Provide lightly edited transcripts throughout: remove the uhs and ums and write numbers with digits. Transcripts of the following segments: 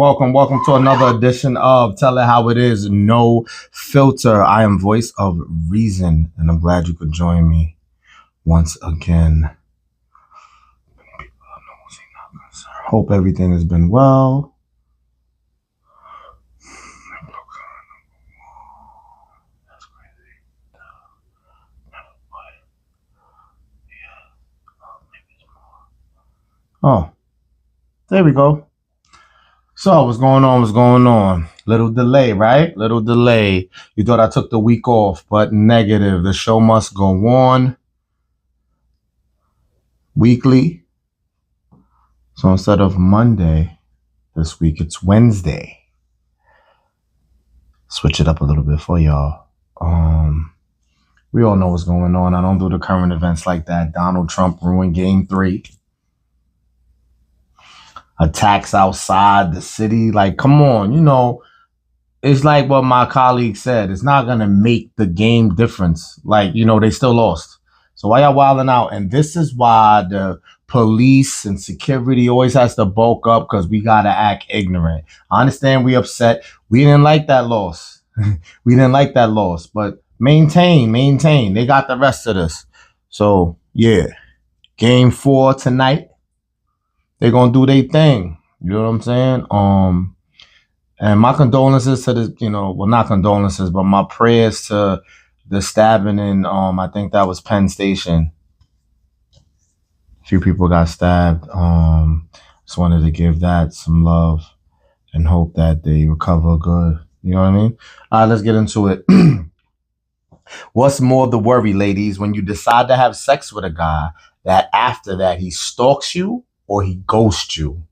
Welcome to another edition of Tell It How It Is, No Filter. I am Voice of Reason, and I'm glad you could join me once again. Hope everything has been well. Oh, there we go. So what's going on? Little delay, right? Little delay. You thought I took the week off, but negative. The show must go on weekly. So instead of Monday this week, it's Wednesday. Switch it up a little bit for y'all. We all know what's going on. I don't do the current events like that. Donald Trump ruined Game 3. Attacks outside the city. Like, come on, it's like what my colleague said. It's not going to make the game difference. Like, they still lost. So why y'all wilding out? And this is why the police and security always has to bulk up, because we got to act ignorant. I understand we upset. We didn't like that loss. But maintain. They got the rest of this. So, yeah. Game 4 tonight. They're going to do their thing. You know what I'm saying? And my condolences to the, well, not condolences, but my prayers to the stabbing in, I think that was Penn Station. A few people got stabbed. Just wanted to give that some love and hope that they recover good. You know what I mean? All right, let's get into it. What's more the worry, ladies, when you decide to have sex with a guy that after that he stalks you or he ghosts you?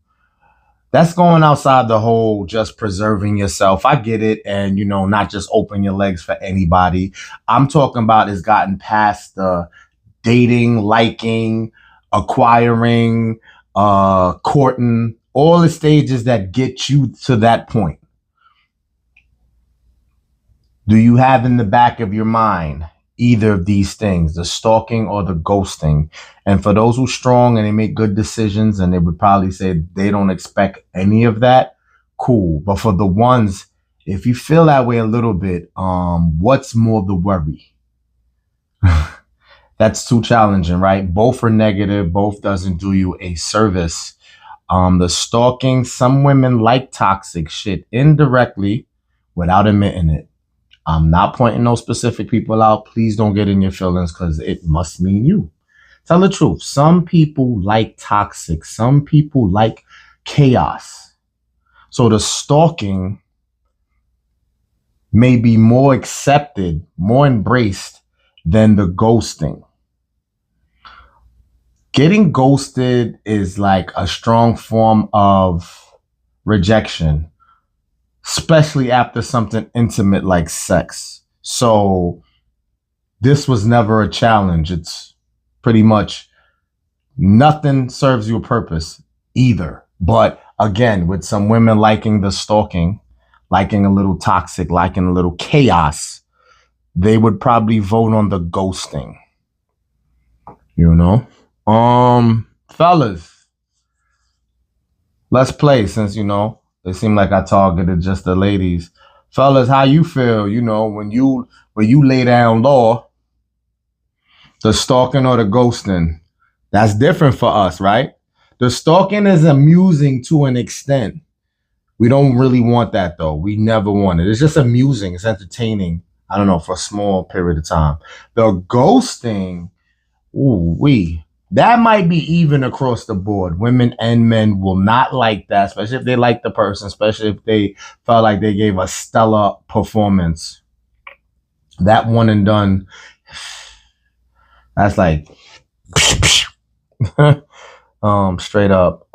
That's going outside the whole just preserving yourself. I get it. And, not just open your legs for anybody. I'm talking about has gotten past the dating, liking, acquiring, courting, all the stages that get you to that point. Do you have in the back of your mind either of these things, the stalking or the ghosting? And for those who are strong and they make good decisions and they would probably say they don't expect any of that, cool. But for the ones, if you feel that way a little bit, what's more the worry? That's too challenging, right? Both are negative. Both doesn't do you a service. The stalking, some women like toxic shit indirectly without admitting it. I'm not pointing no specific people out. Please don't get in your feelings, because it must mean you. Tell the truth. Some people like toxic. Some people like chaos. So the stalking may be more accepted, more embraced than the ghosting. Getting ghosted is like a strong form of rejection, especially after something intimate like sex. So this was never a challenge. It's pretty much nothing serves you a purpose either. But again, with some women liking the stalking, liking a little toxic, liking a little chaos, they would probably vote on the ghosting. Fellas, let's play, since, it seemed like I targeted just the ladies. Fellas, how you feel, when you lay down law, the stalking or the ghosting? That's different for us, right? The stalking is amusing to an extent. We don't really want that, though. We never want it. It's just amusing. It's entertaining. I don't know, for a small period of time. The ghosting, that might be even across the board. Women and men will not like that, especially if they like the person, especially if they felt like they gave a stellar performance. That one and done, that's like straight up.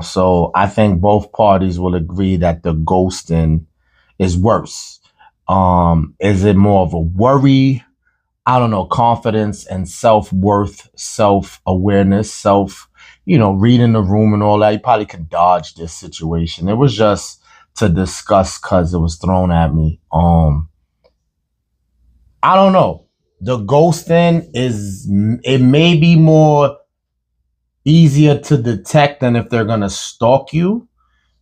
So I think both parties will agree that the ghosting is worse. Is it more of a worry? I don't know, confidence and self-worth, self-awareness, reading the room and all that. You probably could dodge this situation. It was just to discuss because it was thrown at me. I don't know. The ghosting it may be more easier to detect than if they're going to stalk you.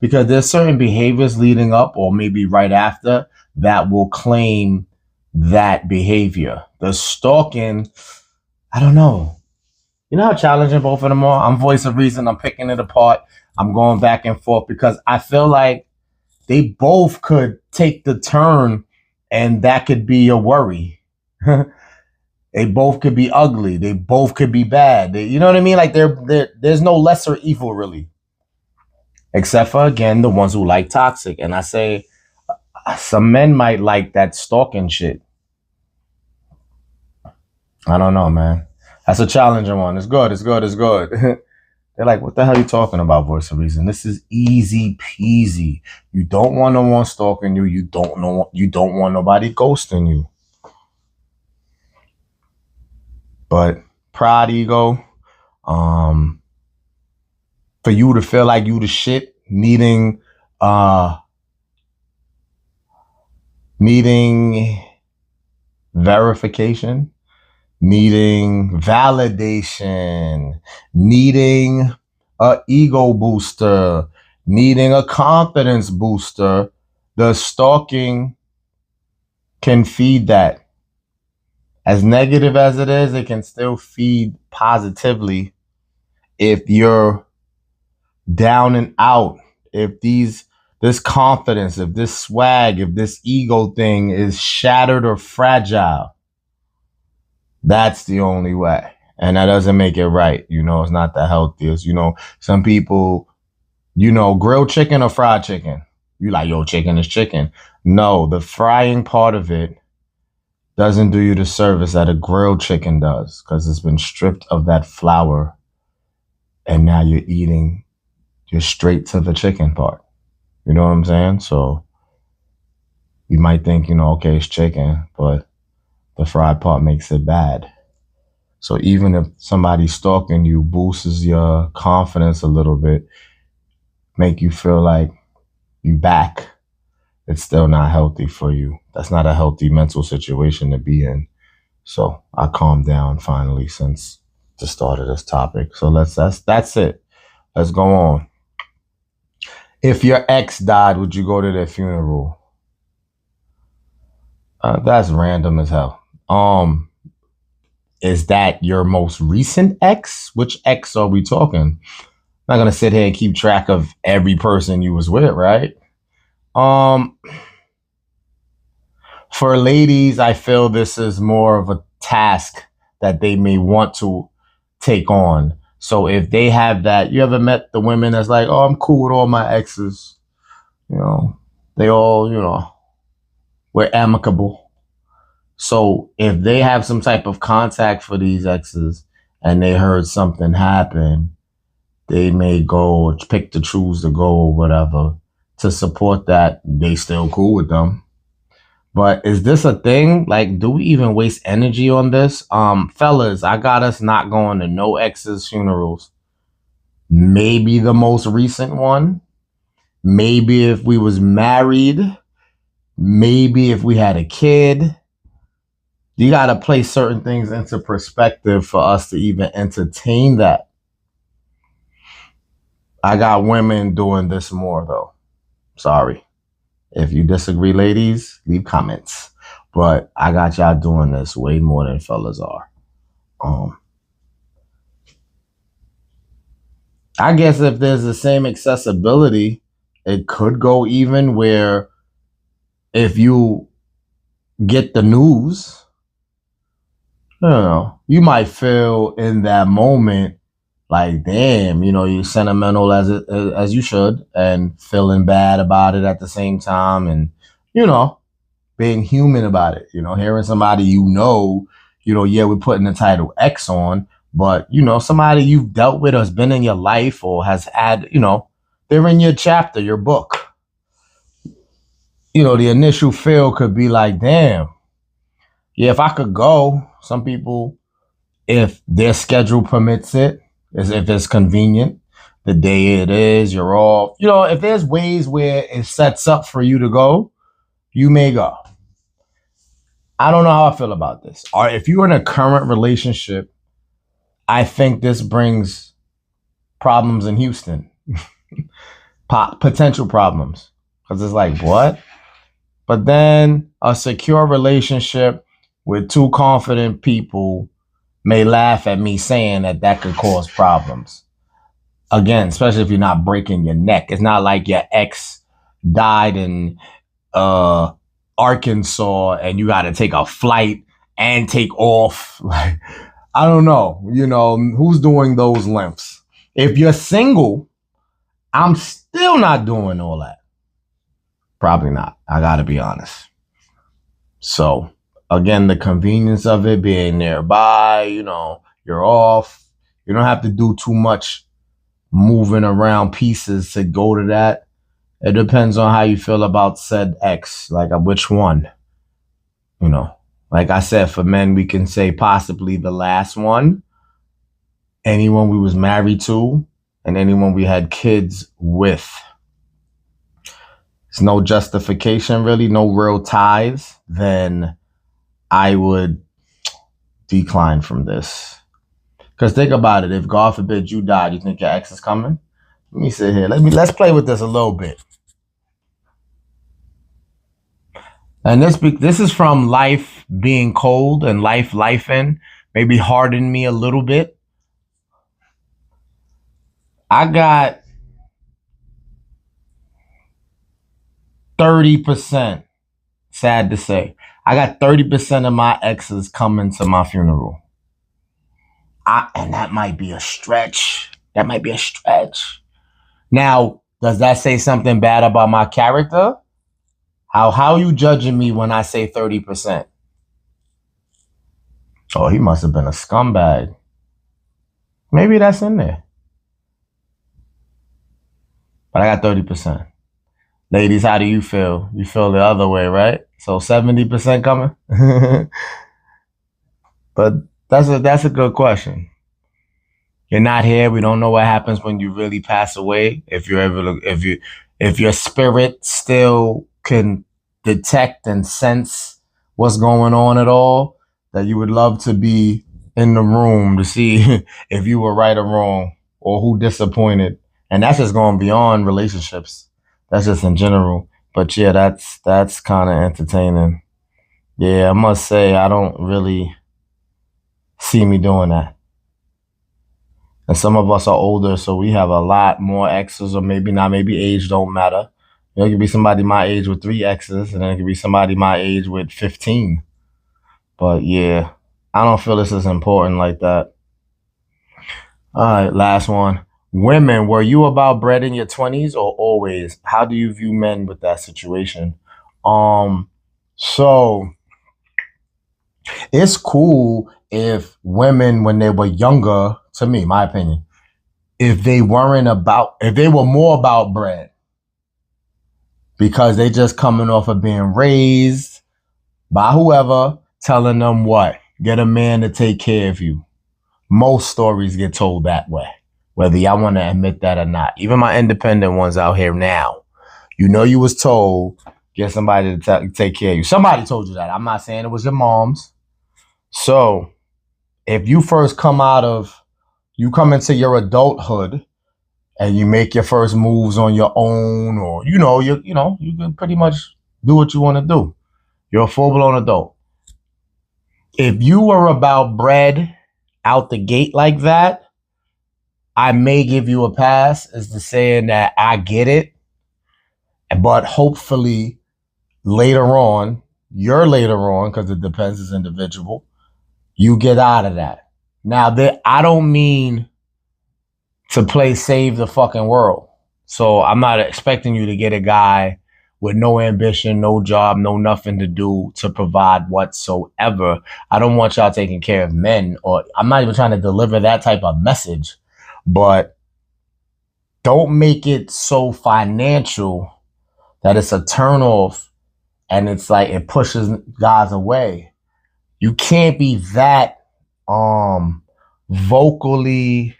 because there's certain behaviors leading up or maybe right after that will claim that behavior. The stalking, I don't know. You know how challenging both of them are? I'm voice of reason. I'm picking it apart. I'm going back and forth because I feel like they both could take the turn and that could be a worry. They both could be ugly. They both could be bad. You know what I mean? Like there's no lesser evil really, except for again the ones who like toxic. And I say some men might like that stalking shit. I don't know, man. That's a challenging one. It's good. It's good. It's good. They're like, what the hell are you talking about, voice of reason? This is easy peasy. You don't want no one stalking you. You don't want nobody ghosting you. But pride, ego, for you to feel like you the shit, needing verification, needing validation, needing a ego booster, needing a confidence booster, the stalking can feed that. As negative as it is, it can still feed positively if you're down and out, if this confidence, if this swag, if this ego thing is shattered or fragile. That's the only way. And that doesn't make it right. It's not the healthiest. Some people, grilled chicken or fried chicken. You like, yo, chicken is chicken. No, the frying part of it doesn't do you the service that a grilled chicken does because it's been stripped of that flour. And now you're straight to the chicken part. You know what I'm saying? So you might think, okay, it's chicken, but the fried part makes it bad. So even if somebody's stalking you, boosts your confidence a little bit, make you feel like you back, it's still not healthy for you. That's not a healthy mental situation to be in. So I calmed down finally since the start of this topic. So that's it. Let's go on. If your ex died, would you go to their funeral? That's random as hell. Is that your most recent ex? Which ex are we talking? I'm not gonna sit here and keep track of every person you was with, right? For ladies, I feel this is more of a task that they may want to take on. So if they have that, you ever met the women that's like, oh, I'm cool with all my exes. They all, we're amicable. So if they have some type of contact for these exes and they heard something happen, they may go or pick to choose to go or whatever to support that. They still cool with them. But is this a thing? Like, do we even waste energy on this? Fellas, I got us not going to no exes' funerals. Maybe the most recent one. Maybe if we was married. Maybe if we had a kid. You got to place certain things into perspective for us to even entertain that. I got women doing this more, though. Sorry. If you disagree, ladies, leave comments. But I got y'all doing this way more than fellas are. I guess if there's the same accessibility, it could go even where if you get the news, you might feel in that moment like, damn, you're sentimental as you should and feeling bad about it at the same time. And, being human about it, hearing somebody, yeah, we're putting the title X on, but, somebody you've dealt with or has been in your life or has had, they're in your chapter, your book. The initial feel could be like, damn, yeah, if I could go, some people, if their schedule permits it, as if it's convenient, the day it is, you're off. If there's ways where it sets up for you to go, you may go. I don't know how I feel about this. Or if you're in a current relationship, I think this brings problems in Houston. potential problems. Because it's like, what? But then a secure relationship with two confident people may laugh at me saying that could cause problems. Again, especially if you're not breaking your neck. It's not like your ex died in uh, Arkansas and you got to take a flight and take off. Like, I don't know. Who's doing those lengths? If you're single, I'm still not doing all that. Probably not. I got to be honest. So, again, the convenience of it being nearby, you're off. You don't have to do too much moving around pieces to go to that. It depends on how you feel about said ex, like which one. Like I said, for men, we can say possibly the last one, anyone we was married to, and anyone we had kids with. There's no justification, really, no real ties, then I would decline from this. Because think about it. If, God forbid, you died, you think your ex is coming? Let me sit here. Let's play with this a little bit. And this is from life being cold and lifing. Maybe hardened me a little bit. I got 30%. Sad to say. I got 30% of my exes coming to my funeral. And that might be a stretch. Now, does that say something bad about my character? How you judging me when I say 30%? Oh, he must have been a scumbag. Maybe that's in there. But I got 30%. Ladies, how do you feel? You feel the other way, right? So 70% coming? But that's a good question. You're not here. We don't know what happens when you really pass away. If your spirit still can detect and sense what's going on at all, that you would love to be in the room to see if you were right or wrong or who disappointed. And that's just going beyond relationships. That's just in general. But yeah, that's kind of entertaining. Yeah, I must say I don't really see me doing that. And some of us are older, so we have a lot more exes, or maybe not. Maybe age don't matter. It could be somebody my age with 3 exes, and then it could be somebody my age with 15. But yeah, I don't feel this is important like that. All right, last one. Women, were you about bread in your 20s or always? How do you view men with that situation? So it's cool if women, when they were younger, to me, my opinion, if they were more about bread, because they just coming off of being raised by whoever, telling them what? Get a man to take care of you. Most stories get told that way, whether y'all want to admit that or not. Even my independent ones out here now, you was told, get somebody to take care of you. Somebody told you that. I'm not saying it was your mom's. So if you first come into your adulthood and you make your first moves on your own, or you can pretty much do what you want to do. You're a full-blown adult. If you were about bread out the gate like that, I may give you a pass as to saying that I get it, but hopefully later on, because it depends, it's individual, you get out of that. Now, I don't mean to play save the fucking world. So I'm not expecting you to get a guy with no ambition, no job, no nothing to do to provide whatsoever. I don't want y'all taking care of men, or I'm not even trying to deliver that type of message, but don't make it so financial that it's a turnoff and it's like it pushes guys away. You can't be that vocally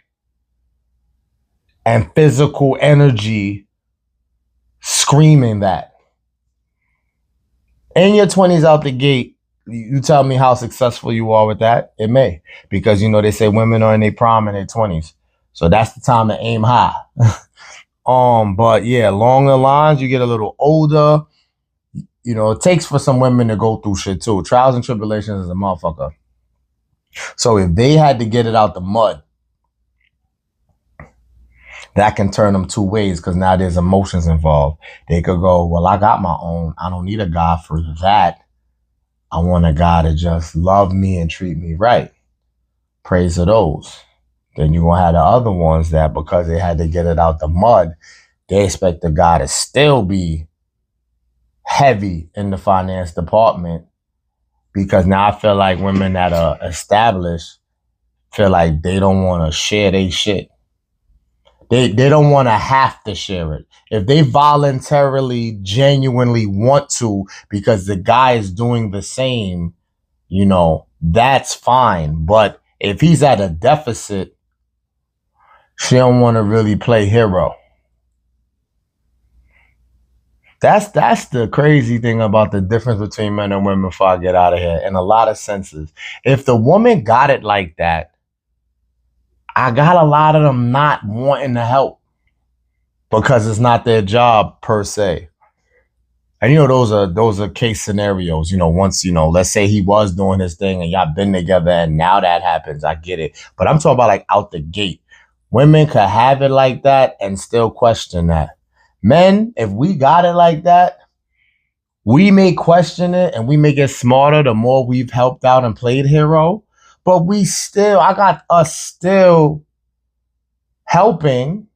and physical energy screaming that. In your 20s out the gate, you tell me how successful you are with that. It may. Because, they say women are in their prime in their 20s. So that's the time to aim high. But yeah, along the lines, you get a little older. You know, it takes for some women to go through shit too. Trials and tribulations is a motherfucker. So if they had to get it out the mud, that can turn them two ways because now there's emotions involved. They could go, well, I got my own. I don't need a guy for that. I want a guy to just love me and treat me right. Praise to those. Then you're going to have the other ones that because they had to get it out the mud, they expect the guy to still be heavy in the finance department because now I feel like women that are established feel like they don't want to share their shit. They don't want to have to share it. If they voluntarily, genuinely want to because the guy is doing the same, you know, that's fine. But if he's at a deficit, she don't want to really play hero. That's the crazy thing about the difference between men and women before I get out of here in a lot of senses. If the woman got it like that, I got a lot of them not wanting to help because it's not their job per se. And you know, those are case scenarios. You know, once, you know, let's say he was doing his thing and y'all been together and now that happens, I get it. But I'm talking about like out the gate. Women could have it like that and still question that. Men, if we got it like that, we may question it and we may get smarter the more we've helped out and played hero. But I got us still helping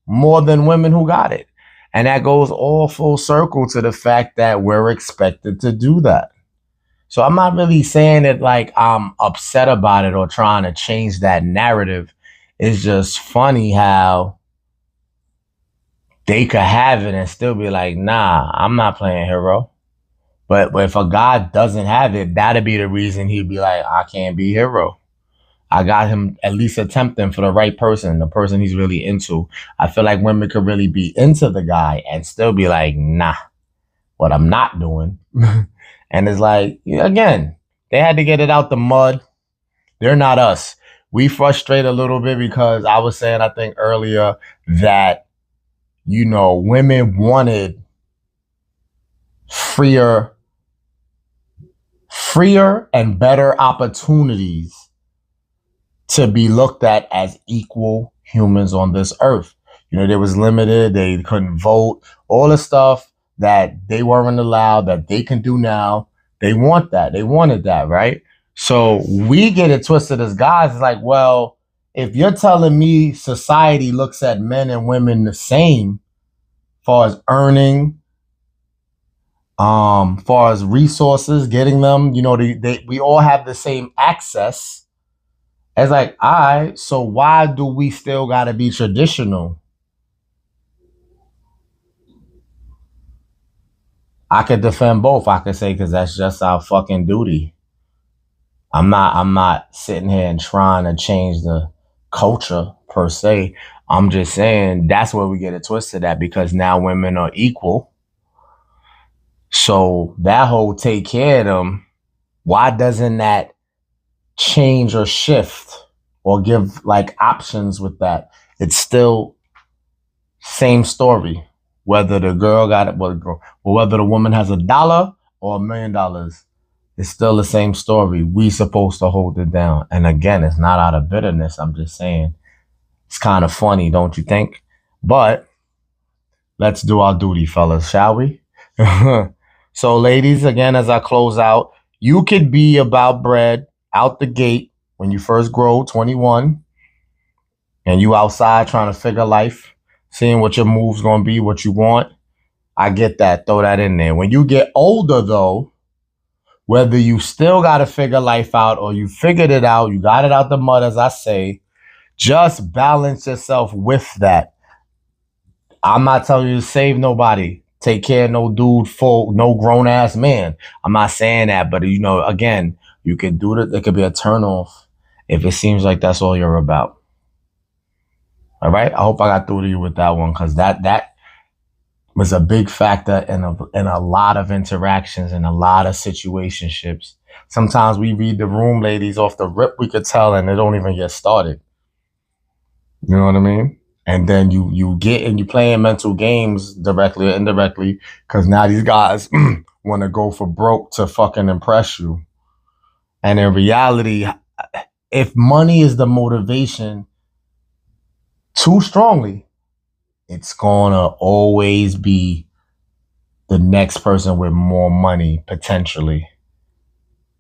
more than women who got it. And that goes all full circle to the fact that we're expected to do that. So I'm not really saying it like I'm upset about it or trying to change that narrative. It's just funny how they could have it and still be like, nah, I'm not playing hero. But if a guy doesn't have it, that'd be the reason he'd be like, I can't be hero. I got him at least attempting for the right person, the person he's really into. I feel like women could really be into the guy and still be like, nah, what I'm not doing. And it's like, again, they had to get it out the mud. They're not us. We frustrate a little bit because I was saying, I think earlier that, you know, women wanted freer and better opportunities to be looked at as equal humans on this earth. You know, they was limited, they couldn't vote, all the stuff that they weren't allowed, that they can do now. They want that. They wanted that, right? So we get it twisted as guys. It's like, well, if you're telling me society looks at men and women the same, far as earning, far as resources, getting them, you know, we all have the same access. It's like, all right, so why do we still got to be traditional? I could defend both. I could say, because that's just our fucking duty. I'm not sitting here and trying to change the culture per se. I'm just saying that's where we get it twisted at because now women are equal. So that whole take care of them, why doesn't that change or shift or give like options with that? It's still same story. Whether the girl got it, or whether the woman has $1 or $1 million, it's still the same story. We supposed to hold it down. And again, it's not out of bitterness. I'm just saying it's kind of funny, don't you think? But let's do our duty, fellas, shall we? So, ladies, again, as I close out, you could be about bread out the gate when you first grow, 21, and you outside trying to figure life, seeing what your move's going to be, what you want. I get that. Throw that in there. When you get older, though, whether you still got to figure life out or you figured it out, you got it out the mud, as I say, just balance yourself with that. I'm not telling you to save nobody. Take care of no dude for no grown ass man. I'm not saying that, but you know, again, you could do it. It could be a turnoff if it seems like that's all you're about. All right. I hope I got through to you with that one because that was a big factor in a lot of interactions and a lot of situationships. Sometimes we read the room, ladies, off the rip. We could tell, and they don't even get started. You know what I mean? And then you get and you playing mental games directly or indirectly because now these guys want to go for broke to fucking impress you. And in reality, if money is the motivation too strongly, it's gonna always be the next person with more money potentially.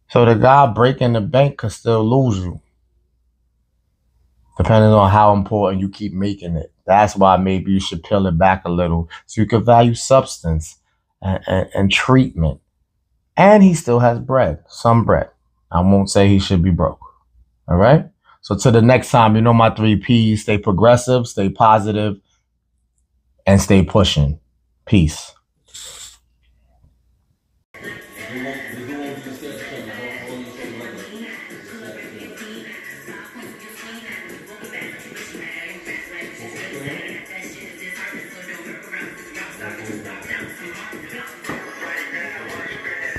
So the guy breaking the bank could still lose you, depending on how important you keep making it. That's why maybe you should peel it back a little so you can value substance and treatment. And he still has bread, some bread. I won't say he should be broke. All right? So to the next time, you know my 3 Ps: stay progressive, stay positive, and stay pushing. Peace.